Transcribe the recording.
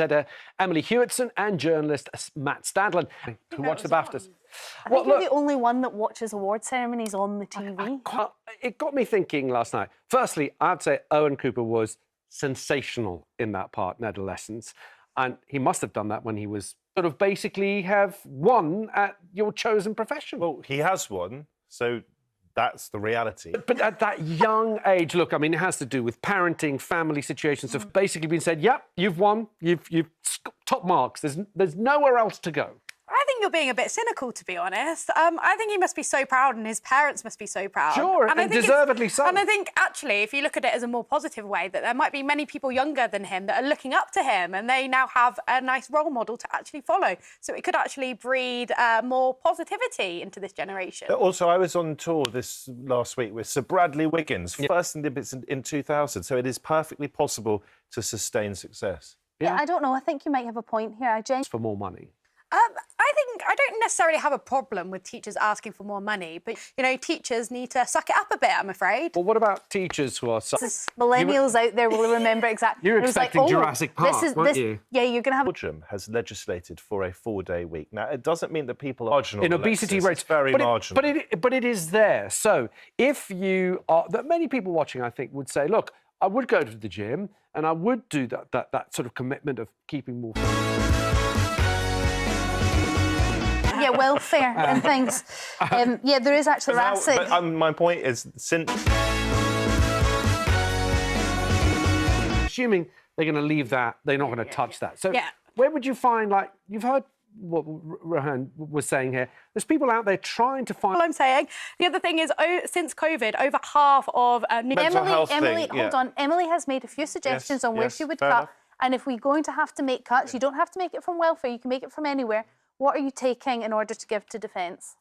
Emily Hewertson and journalist Matt Stadlin, who watch the BAFTAs. I think you're the only one that watches award ceremonies on the TV. It got me thinking last night. Firstly, I'd say Owen Cooper was sensational in that part, Adolescence. And he must have done that when he was sort of basically have won at your chosen profession. Well, he has won, so that's the reality. But at that young age, look, I mean, it has to do with parenting, family situations have basically been said, yep, you've won, you've top marks, there's nowhere else to go. I think you're being a bit cynical, to be honest. I think he must be so proud and his parents must be so proud. Sure, and deservedly so. And I think, actually, if you look at it as a more positive way, that there might be many people younger than him that are looking up to him and they now have a nice role model to actually follow. So it could actually breed more positivity into this generation. Also, I was on tour this last week with Sir Bradley Wiggins, first Olympics in 2000, so it is perfectly possible to sustain success. Yeah, I don't know. I think you might have a point here. For more money. I don't necessarily have a problem with teachers asking for more money, but, you know, teachers need to suck it up a bit, I'm afraid. Well, what about teachers who are... Millennials out there will remember exactly. You're expecting Jurassic Park, weren't you? Yeah, you're going to have... Belgium has legislated for a 4-day week. Now, it doesn't mean that people are marginal. In obesity rates. It's very marginal. But it is there. So if you are... That many people watching, I think, would say, look, I would go to the gym and I would do that sort of commitment of keeping more... Yeah, welfare and things. Yeah, there is actually but my point is, since... Assuming they're going to leave that, they're not going to touch that. So where would you find, like, you've heard what Rohan was saying here, there's people out there trying to find... All I'm saying, the other thing is, since COVID, over half of... Emily, hold on. Emily has made a few suggestions on where she would cut. Enough. And if we're going to have to make cuts, you don't have to make it from welfare, you can make it from anywhere. What are you taking in order to give to defence?